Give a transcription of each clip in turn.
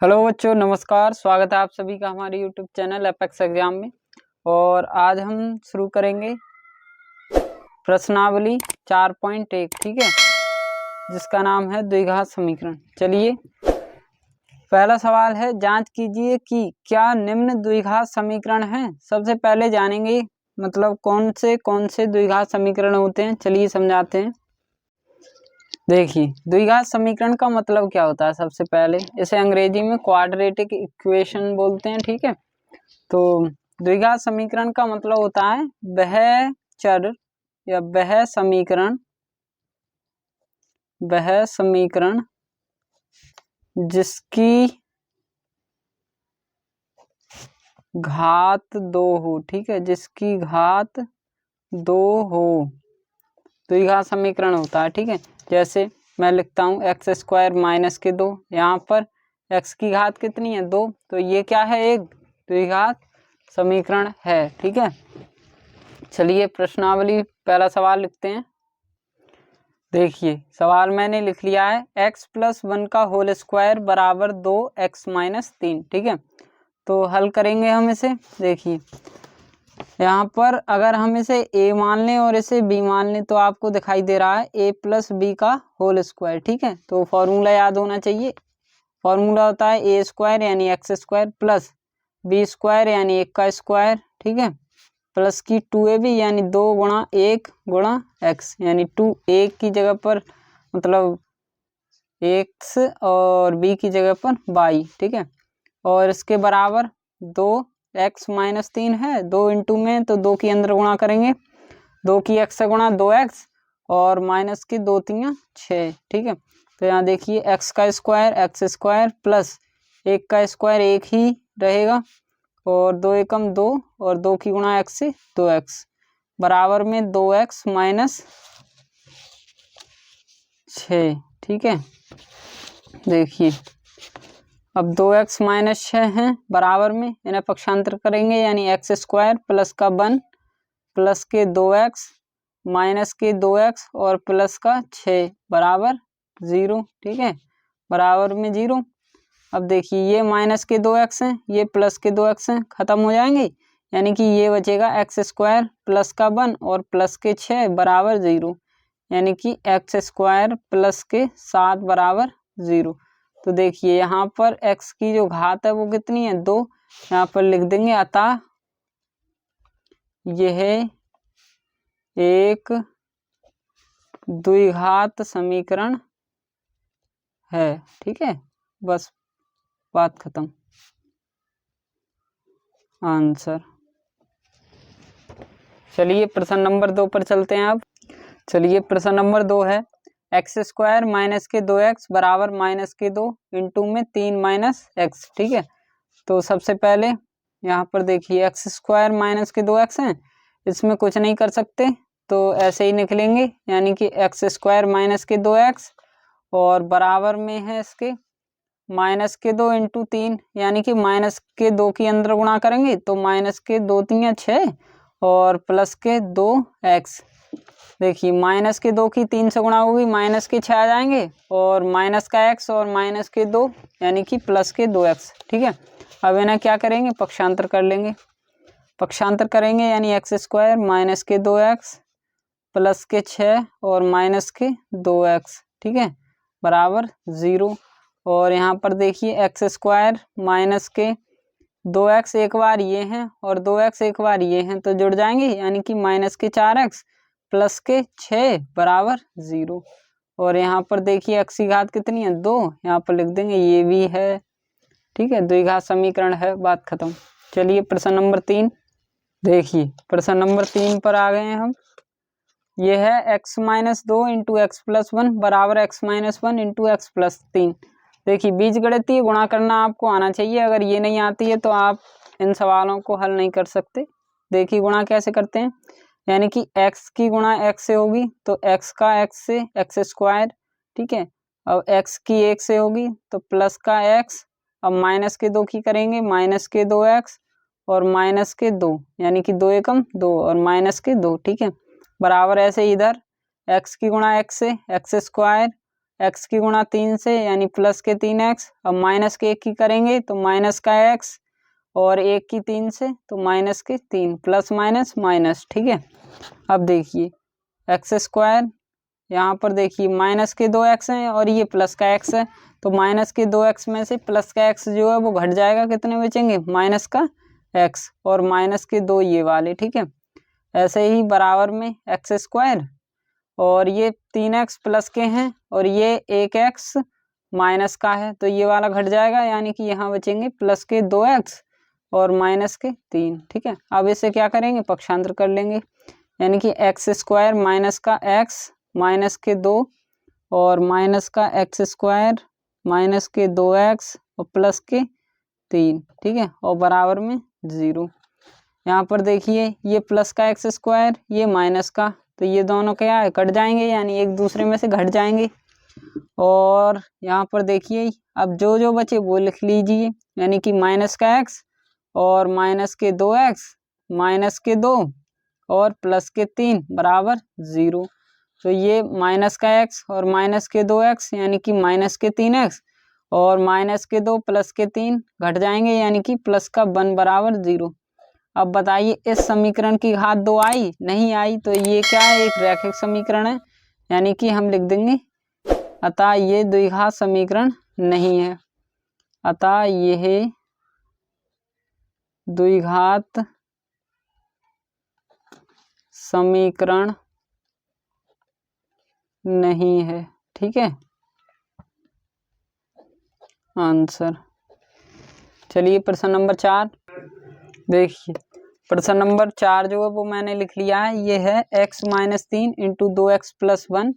Hello बच्चों, नमस्कार। स्वागत है आप सभी का हमारे यूट्यूब चैनल एपेक्स एग्जाम में। और आज हम शुरू करेंगे प्रश्नावली 4.1, ठीक है, जिसका नाम है द्विघात समीकरण। चलिए, पहला सवाल है, जांच कीजिए कि क्या निम्न द्विघात समीकरण हैं। सबसे पहले जानेंगे मतलब कौन से द्विघात समीकरण होते हैं। चलिए समझाते हैं। देखिए, द्विघात समीकरण का मतलब क्या होता है। सबसे पहले इसे अंग्रेजी में क्वाड्रेटिक इक्वेशन बोलते हैं, ठीक है। तो द्विघात समीकरण का मतलब होता है वह चर या वह समीकरण जिसकी घात 2 हो, ठीक है, जिसकी घात 2 हो, द्विघात समीकरण होता है, ठीक है। जैसे मैं लिखता हूँ x² - 2, यहाँ पर x की घात कितनी है 2, तो ये क्या है, एक द्विघात समीकरण है, ठीक है। चलिए प्रश्नावली पहला सवाल लिखते हैं। देखिए, सवाल मैंने लिख लिया है, x+1 का होल स्क्वायर बराबर 2x - 3, ठीक है। तो हल करेंगे हम इसे। देखिए, यहाँ पर अगर हम इसे a मान लें और इसे b मान लें तो आपको दिखाई दे रहा है a + b का होल स्क्वायर, ठीक है। तो फॉर्मूला याद होना चाहिए। फॉर्मूला होता है a² यानी x² प्लस b² यानी 1 का स्क्वायर, ठीक है, प्लस की 2ab यानी 2 गुणा 1 गुणा x, यानी 2 1 की जगह पर मतलब x और b की जगह पर y, ठीक है। और इसके बराबर 2x - 3 है, 2 इंटू में तो 2 की अंदर गुणा करेंगे, 2 की x से गुणा 2x और माइनस की 2 3 6, ठीक है। तो यहाँ देखिए x का स्क्वायर x² प्लस 1 का स्क्वायर 1 ही रहेगा और 2 एकम 2 और 2 की गुणा x से 2x बराबर में 2x - 6, ठीक है। देखिए, अब 2x - 6 हैं बराबर में, इन्हें पक्षांतर करेंगे यानी x² प्लस का 1 प्लस के 2x माइनस के 2x और प्लस का 6 बराबर 0, ठीक है, बराबर में 0। अब देखिए, ये माइनस के 2x हैं, ये प्लस के 2x हैं, खत्म हो जाएंगे, यानी कि ये बचेगा x² प्लस का 1 और प्लस के 6 बराबर 0, यानी कि x² प्लस के 7 बराबर 0। तो देखिए, यहाँ पर x की जो घात है वो कितनी है 2, यहाँ पर लिख देंगे, अतः यह एक द्विघात समीकरण है, ठीक है। बस बात खत्म, आंसर। चलिए प्रश्न नंबर 2 पर चलते हैं अब। चलिए, प्रश्न नंबर 2 है, x² - के 2x बराबर -2 इंटू में 3 - x, ठीक है। तो सबसे पहले यहाँ पर देखिए x² - के 2x हैं, इसमें कुछ नहीं कर सकते तो ऐसे ही निकलेंगे, यानी कि x² - के 2x और बराबर में है इसके -2 इंटू 3, यानी कि -2 की अंदर गुणा करेंगे तो -2 3 6 और प्लस के 2x। देखिए, -2 की 3 से गुणा होगी, -6 आ जाएंगे और माइनस का x और -2 यानी कि प्लस के 2x, ठीक है। अब इन्हें क्या करेंगे, पक्षांतर कर लेंगे। पक्षांतर करेंगे यानी x² - के 2x प्लस के 6 और माइनस के 2x, ठीक है, बराबर 0। और यहाँ पर देखिए x² - के 2x एक बार ये हैं और 2x एक बार ये हैं तो जुड़ जाएंगे, यानी कि -4x प्लस के 6 बराबर 0। और यहाँ पर देखिए x की घात कितनी है 2, यहाँ पर लिख देंगे, ये भी है, ठीक है, द्विघात समीकरण है, बात खत्म। चलिए प्रश्न नंबर 3। देखिए, प्रश्न नंबर 3 पर आ गए हैं हम। ये है x - 2 इंटू x + 1 बराबर x - 1 इंटू x + 3। देखिए, बीजगणितीय गुणा करना आपको आना चाहिए, अगर ये नहीं आती है तो आप इन सवालों को हल नहीं कर सकते। देखिए, गुणा कैसे करते हैं, यानी कि x की गुणा x से होगी तो x का x से x², ठीक है। अब x की 1 से होगी तो प्लस का x, अब माइनस के 2 की करेंगे -2x और -2, यानी कि 2 एकम 2 और -2, ठीक है, बराबर ऐसे इधर x की गुणा x से x² x की गुणा 3 से यानी प्लस के 3x। अब माइनस के 1 की करेंगे तो माइनस का x, और 1 की 3 से तो माइनस के 3, प्लस माइनस माइनस। ठीक है, अब देखिए एक्स स्क्वायर, यहाँ पर देखिए माइनस के 2x हैं और ये प्लस का x है, तो माइनस के 2x में से प्लस का x जो है वो घट जाएगा, कितने बचेंगे माइनस का x, और माइनस के 2 ये वाले। ठीक है, ऐसे ही बराबर में एक्स स्क्वायर, और ये 3x प्लस के हैं और ये 1x माइनस का है, तो ये वाला घट जाएगा, यानी कि यहाँ बचेंगे प्लस के 2x और माइनस के 3। ठीक है, अब इसे क्या करेंगे, पक्षांतर कर लेंगे, यानी कि एक्स स्क्वायर माइनस का x माइनस के 2 और माइनस का एक्स स्क्वायर माइनस के 2x और प्लस के 3। ठीक है, और बराबर में 0। यहाँ पर देखिए ये प्लस का एक्स स्क्वायर, ये माइनस का, तो ये दोनों क्या है, कट जाएंगे, यानी एक दूसरे में से घट जाएंगे। और यहाँ पर देखिए अब जो जो बचे वो लिख लीजिए, यानी कि माइनस का x और माइनस के 2x माइनस के 2 और प्लस के 3 बराबर 0। तो ये माइनस का x और माइनस के 2x यानी कि माइनस के 3x और माइनस के 2 प्लस के 3 घट जाएंगे, यानी कि प्लस का 1 बराबर 0। अब बताइए इस समीकरण की घात 2 आई, नहीं आई, तो ये क्या है, एक रैखिक समीकरण है, यानी कि हम लिख देंगे अतः ये द्विघात समीकरण नहीं है, अतः यह द्विघात समीकरण नहीं है। ठीक है, आंसर। चलिए प्रश्न नंबर 4 देखिए, प्रश्न नंबर 4 जो है वो मैंने लिख लिया है, ये है x minus 3 into 2x plus 1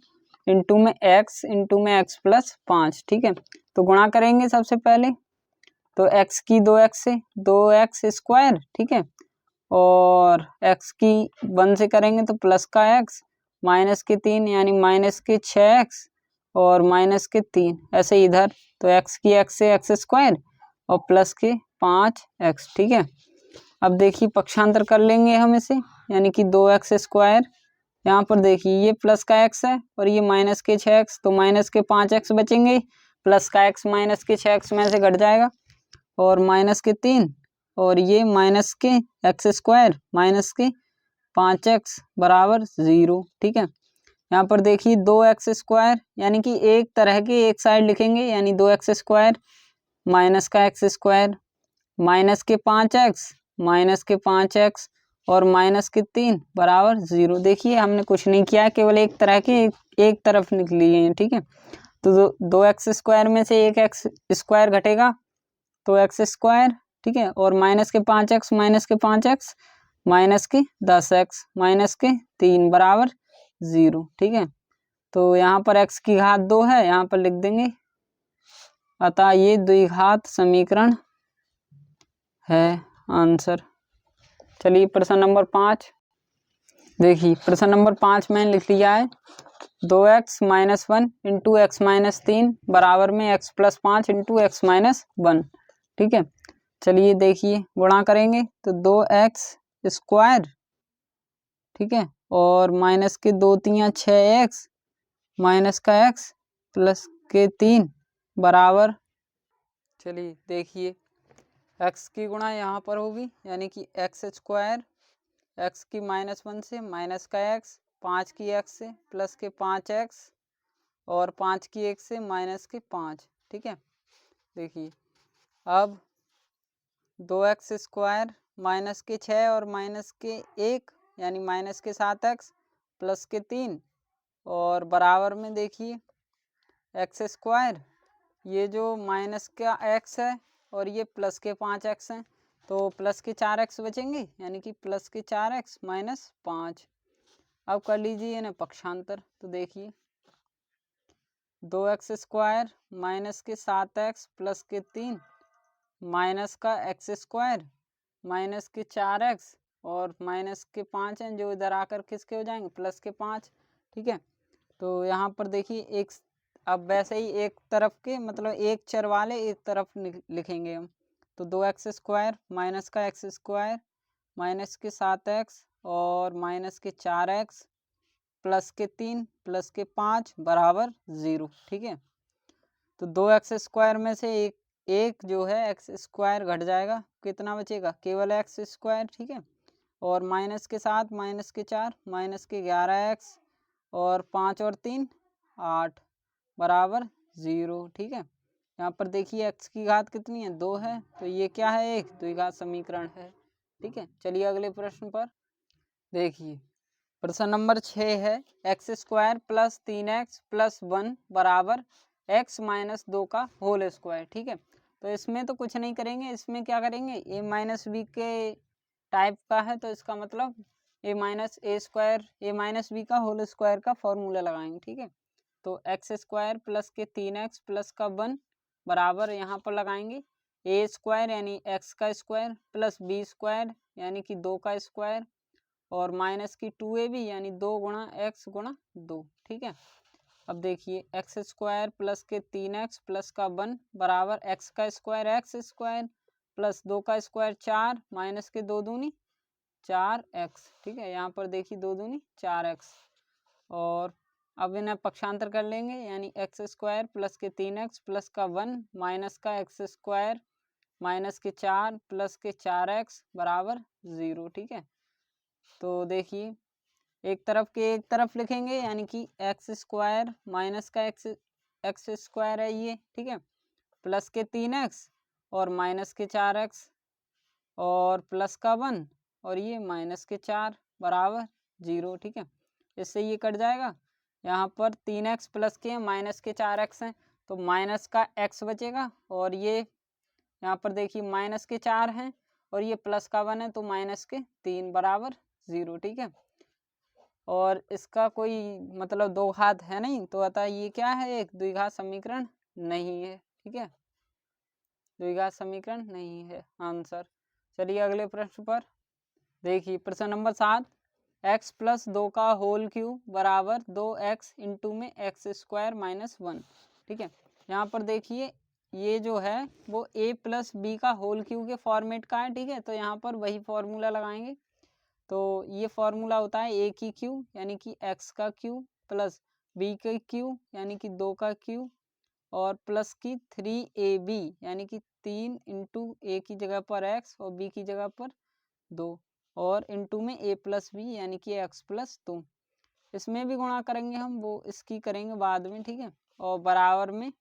into में x प्लस 5। ठीक है, तो गुणा करेंगे सबसे पहले, तो x की 2x से 2x स्क्वायर। ठीक है, और x की 1 से करेंगे तो प्लस का x माइनस के 3 यानी माइनस के 6x और माइनस के 3, ऐसे इधर तो x की x से x स्क्वायर और प्लस के 5x। ठीक है, अब देखिए पक्षांतर कर लेंगे हम इसे, यानी कि 2x स्क्वायर, यहाँ पर देखिए ये प्लस का x है और ये माइनस के 6x, तो माइनस के 5x बचेंगे, प्लस का x माइनस के 6x में से घट जाएगा, और माइनस के 3 और ये माइनस के x स्क्वायर माइनस के 5x बराबर 0। ठीक है, यहाँ पर देखिए 2x स्क्वायर, यानी कि एक तरह के एक साइड लिखेंगे, यानी 2x स्क्वायर माइनस का x स्क्वायर माइनस के 5x माइनस के 5x और माइनस के 3 बराबर 0। देखिए हमने कुछ नहीं किया है, केवल एक तरह के एक तरफ निकल लिए हैं। ठीक है, तो 2x स्क्वायर में से एक x स्क्वायर घटेगा तो x स्क्वायर। ठीक है, और माइनस के 5x माइनस के 5x माइनस के 10x माइनस के 3 बराबर 0। ठीक है, तो यहाँ पर x की घात 2 है, यहाँ पर लिख देंगे अतः ये द्विघात समीकरण है, आंसर। चलिए प्रश्न नंबर 5 देखिए, प्रश्न नंबर 5 मैंने लिख लिया है 2x minus 1 into x minus 3 बराबर में x plus 5 into x minus 1। ठीक है, चलिए देखिए गुणा करेंगे तो 2x स्क्वायर। ठीक है, और माइनस के 2 3 6x माइनस का x प्लस के 3 बराबर, चलिए देखिए x की गुणा यहाँ पर होगी, यानी कि एक्स स्क्वायर x की -1 से माइनस का x 5 की x से प्लस के 5x और 5 की 1 से माइनस के 5। ठीक है, देखिए अब 2x स्क्वायर माइनस के 6 और माइनस के 1 यानी माइनस के 7x प्लस के 3 और बराबर में देखिए एक्स स्क्वायर, ये जो माइनस का x है और ये प्लस के 5x हैं, तो प्लस के 4x बचेंगे, यानी कि प्लस के 4x माइनस 5। अब कर लीजिए ना पक्षांतर, तो देखिए 2x स्क्वायर माइनस के 7x प्लस के 3 माइनस का x स्क्वायर माइनस के 4x और माइनस के 5 हैं, जो इधर आकर किसके हो जाएंगे, प्लस के 5। ठीक है, तो यहाँ पर देखिए एक, अब वैसे ही एक तरफ के मतलब एक चर वाले एक तरफ लिखेंगे हम, तो 2x स्क्वायर माइनस का x स्क्वायर माइनस के 7x और माइनस के 4x प्लस के 3 प्लस के 5 बराबर 0। ठीक है, तो 2x² में से एक जो है x² घट जाएगा, कितना बचेगा, केवल x²। ठीक है, और माइनस के 7 माइनस के 4 माइनस के 11x और 5 और 3 8 बराबर 0। ठीक है, यहाँ पर देखिए x की घात कितनी है, 2 है, तो ये क्या है, एक द्विघात समीकरण है। ठीक है, चलिए अगले प्रश्न पर देखिए। प्रश्न नंबर 6 है x² प्लस 3x प्लस 1 बराबर x माइनस 2 का होल स्क्वायर। ठीक है, तो इसमें तो कुछ नहीं करेंगे, इसमें क्या करेंगे, a माइनस बी के टाइप का है, तो इसका मतलब a माइनस बी का होल स्क्वायर का फॉर्मूला लगाएंगे। ठीक है, तो x² प्लस के 3x प्लस का 1 बराबर यहाँ पर लगाएंगे a² यानी x का स्क्वायर प्लस b² यानी कि 2 का स्क्वायर और माइनस की 2ab यानी 2 गुणा x गुणा 2। ठीक है, अब देखिए x² प्लस के 3x प्लस का 1 बराबर x का स्क्वायर प्लस 2 का स्क्वायर 4 माइनस के 2 दूनी 4x। ठीक है, यहाँ पर देखिए 2 दूनी 4x और अब इन्हें पक्षांतर कर लेंगे, यानी x² प्लस के 3x प्लस का 1 माइनस का x² माइनस के 4 प्लस के 4x बराबर 0। ठीक है, तो देखिए एक तरफ लिखेंगे, यानी कि x² माइनस का x² है ये। ठीक है, प्लस के 3x और माइनस के 4x और प्लस का 1 और ये माइनस के 4 बराबर 0। ठीक है, इससे ये कट जाएगा, यहाँ पर 3x प्लस के माइनस के 4x हैं, तो माइनस का x बचेगा और ये यहाँ पर देखिए माइनस के 4 हैं और ये प्लस का 1 है, तो माइनस के 3 बराबर 0। ठीक है, और इसका कोई मतलब दो घात है नहीं, तो अतः ये क्या है, एक द्विघात समीकरण नहीं है। ठीक है, द्विघात समीकरण नहीं है आंसर। चलिए अगले प्रश्न पर देखिए। प्रश्न नंबर 7 x प्लस 2 का होल क्यूब बराबर 2x इंटू में x² माइनस 1। ठीक है, यहाँ पर देखिए ये जो है वो a प्लस बी का होल क्यूब के फॉर्मेट का है। ठीक है, तो यहाँ पर वही फॉर्मूला लगाएंगे, तो ये फॉर्मूला होता है a की क्यूब यानी कि x का क्यूब प्लस b का क्यूब यानी कि 2 का क्यूब और प्लस की 3ab यानी कि 3 इंटू a की जगह पर x और b की जगह पर 2 और इंटू में a प्लस बी यानी कि x प्लस 2। इसमें भी गुणा करेंगे हम, वो इसकी करेंगे बाद में। ठीक है, और बराबर में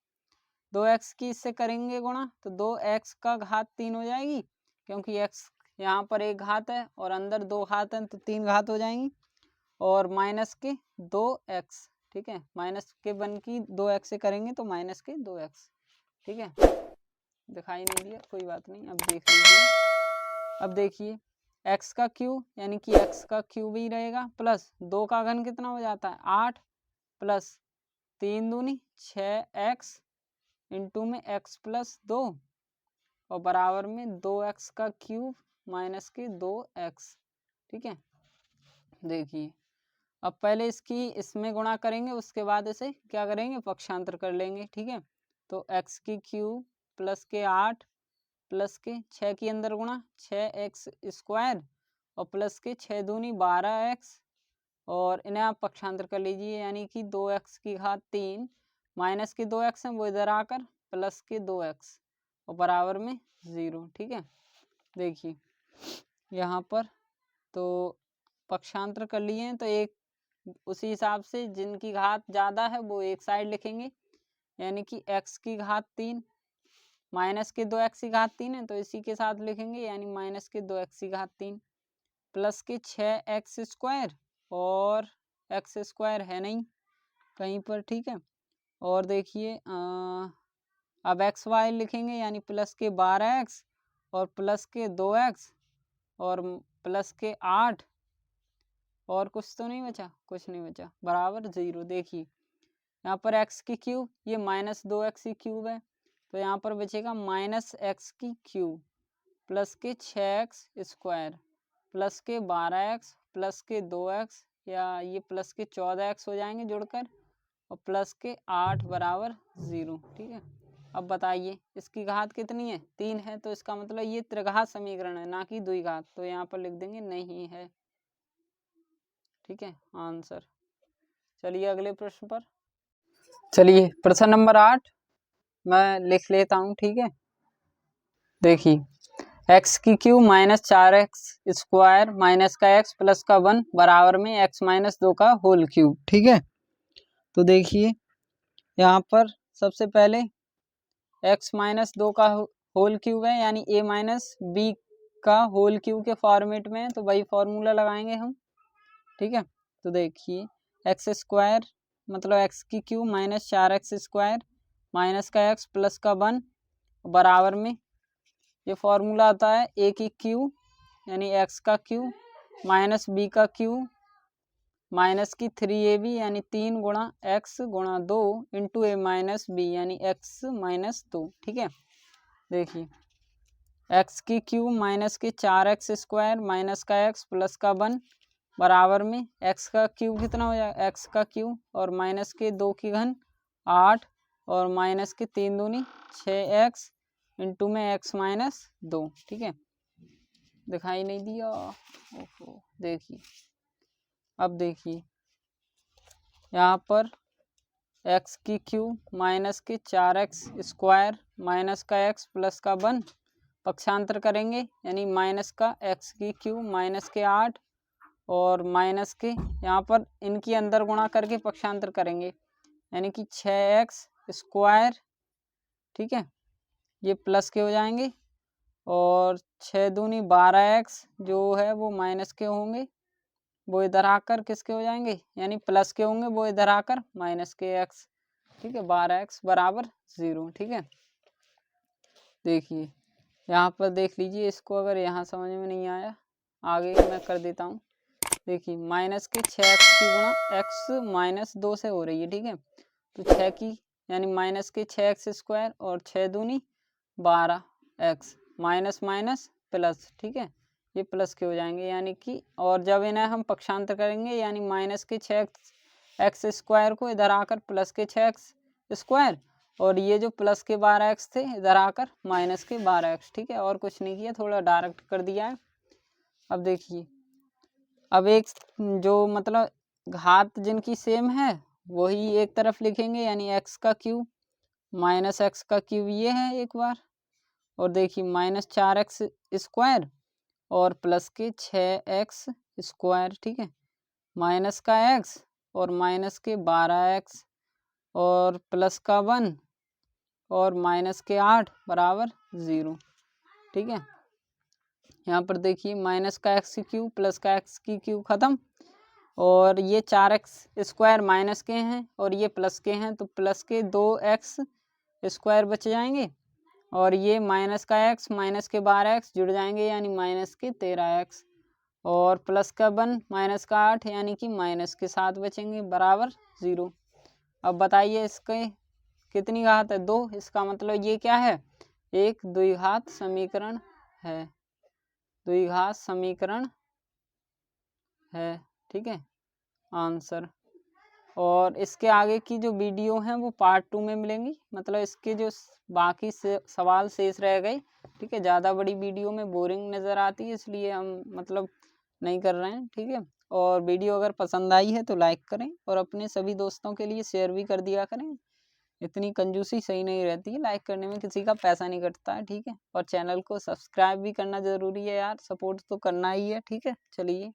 2x की इससे करेंगे गुणा, तो 2x का घात 3 हो जाएगी, क्योंकि x यहाँ पर एक घात है और अंदर 2 घात हैं, तो 3 घात हो जाएंगी और माइनस के 2x। ठीक है, माइनस के 1 की 2x से करेंगे तो माइनस के 2x। ठीक है, दिखाई नहीं दिया, कोई बात नहीं, अब देख लीजिए। अब देखिए x का क्यूब यानी कि x का क्यूब ही रहेगा प्लस 2 का घन कितना हो जाता है 8 प्लस 3 दूनी 6x इंटू में x प्लस 2 और बराबर में 2x का क्यूब माइनस के 2x। ठीक है, देखिए अब पहले इसमें गुणा करेंगे, उसके बाद इसे क्या करेंगे, पक्षांतर कर लेंगे। ठीक है, तो x की क्यूब प्लस के 8 प्लस के 6 की अंदर गुणा 6x² और प्लस के 6 दूनी 12x और इन्हें आप पक्षांतर कर लीजिए, यानी कि 2x की घात 3 माइनस के 2x हैं वो इधर आकर प्लस के 2x और बराबर में 0। ठीक है, देखिए यहाँ पर तो पक्षांतर कर लिए हैं, तो एक उसी हिसाब से जिनकी घात ज़्यादा है वो एक साइड लिखेंगे, यानी कि x की घात 3 माइनस के 2x की घात 3 है, तो इसी के साथ लिखेंगे, यानी माइनस के 2x की घात 3 प्लस के 6x² और x² है नहीं कहीं पर। ठीक है, और देखिए अब xy लिखेंगे, यानी प्लस के 12x और प्लस के 2x और प्लस के 8 और कुछ तो नहीं बचा, कुछ नहीं बचा, बराबर 0। देखिए यहाँ पर x की क्यूब ये माइनस 2x की क्यूब है, तो यहाँ पर बचेगा माइनस x की क्यूब प्लस के 6x² प्लस के 12x प्लस के 2x या ये प्लस के 14x हो जाएंगे जुड़कर और प्लस के 8 बराबर 0। ठीक है, अब बताइए इसकी घात कितनी है, 3 है, तो इसका मतलब ये त्रिघात समीकरण है, ना कि द्विघात, तो यहाँ पर लिख देंगे नहीं है। ठीक है, आंसर। चलिए अगले प्रश्न पर। चलिए प्रश्न नंबर 8 मैं लिख लेता हूँ, ठीक है। देखिए एक्स की क्यू माइनस 4x² माइनस का x प्लस का 1 बराबर में x-2 का होल क्यूब, ठीक है। तो देखिए यहाँ पर सबसे पहले x-2 का होल क्यूब है, यानी a माइनस बी का होल क्यूब के फॉर्मेट में है, तो वही फॉर्मूला लगाएंगे हम, ठीक है। तो देखिए x² मतलब x की क्यू माइनस 4x² माइनस का x प्लस का 1 बराबर में ये फॉर्मूला आता है a की क्यू यानी x का क्यू माइनस b का क्यू माइनस की 3ab यानी 3 गुणा x गुणा 2 इंटू a माइनस b यानी x-2, ठीक है। देखिए x की क्यू माइनस के 4x² माइनस का x प्लस का 1 बराबर में x का क्यूब कितना हो जाएगा, x का क्यूब और माइनस के 2 की घन 8 और माइनस के 3 दूनी 6x इंटू में x-2, ठीक है। दिखाई नहीं दिया, ओहो। देखिए अब देखिए यहाँ पर x की क्यू माइनस के 4x² माइनस का x प्लस का 1 पक्षांतर करेंगे, यानी माइनस का x की क्यू माइनस के 8 और माइनस के यहाँ पर इनकी अंदर गुणा करके पक्षांतर करेंगे, यानी कि 6x², ठीक है। ये प्लस के हो जाएंगे और 6 दूनी 12x जो है वो माइनस के होंगे, वो इधर आकर किसके हो जाएंगे, यानी प्लस के होंगे, वो इधर आकर माइनस के x, ठीक है। 12x बराबर 0, ठीक है। देखिए यहाँ पर देख लीजिए इसको, अगर यहाँ समझ में नहीं आया आगे मैं कर देता हूँ। देखिए माइनस के 6x की गुणा x-2 से हो रही है, ठीक है। तो 6 की यानी माइनस के 6x² और 6 दूनी 12x माइनस माइनस प्लस, ठीक है। ये प्लस के हो जाएंगे, यानी कि और जब इन्हें हम पक्षांतर करेंगे यानी माइनस के 6x² को इधर आकर प्लस के 6x² और ये जो प्लस के 12x थे इधर आकर माइनस के 12x, ठीक है। और कुछ नहीं किया, थोड़ा डायरेक्ट कर दिया है। अब देखिए अब एक जो मतलब घात जिनकी सेम है वही एक तरफ लिखेंगे, यानी x का क्यूब माइनस x का क्यूब ये है एक बार, और देखिए माइनस 4x² और प्लस के 6x², ठीक है। माइनस का x और माइनस के 12x और प्लस का 1 और माइनस के 8 बराबर 0, ठीक है। यहाँ पर देखिए माइनस का x की क्यूब प्लस का x की क्यूब खत्म और ये 4x² माइनस के हैं और ये प्लस के हैं, तो प्लस के 2x² बच जाएंगे और ये माइनस का x माइनस के 12x जुड़ जाएंगे, यानी माइनस के 13x और प्लस का 1 माइनस का 8 यानी कि माइनस के 7 बचेंगे बराबर 0। अब बताइए इसके कितनी घात है, 2। इसका मतलब ये क्या है, एक द्विघात समीकरण है, द्विघात समीकरण है, ठीक है आंसर। और इसके आगे की जो वीडियो हैं वो पार्ट 2 में मिलेंगी, मतलब इसके जो बाकी से सवाल शेष रह गए, ठीक है। ज़्यादा बड़ी वीडियो में बोरिंग नज़र आती है, इसलिए हम मतलब नहीं कर रहे हैं, ठीक है। और वीडियो अगर पसंद आई है तो लाइक करें और अपने सभी दोस्तों के लिए शेयर भी कर दिया करें। इतनी कंजूसी सही नहीं रहती है, लाइक करने में किसी का पैसा नहीं कटता है, ठीक है। और चैनल को सब्सक्राइब भी करना ज़रूरी है यार, सपोर्ट तो करना ही है, ठीक है। चलिए।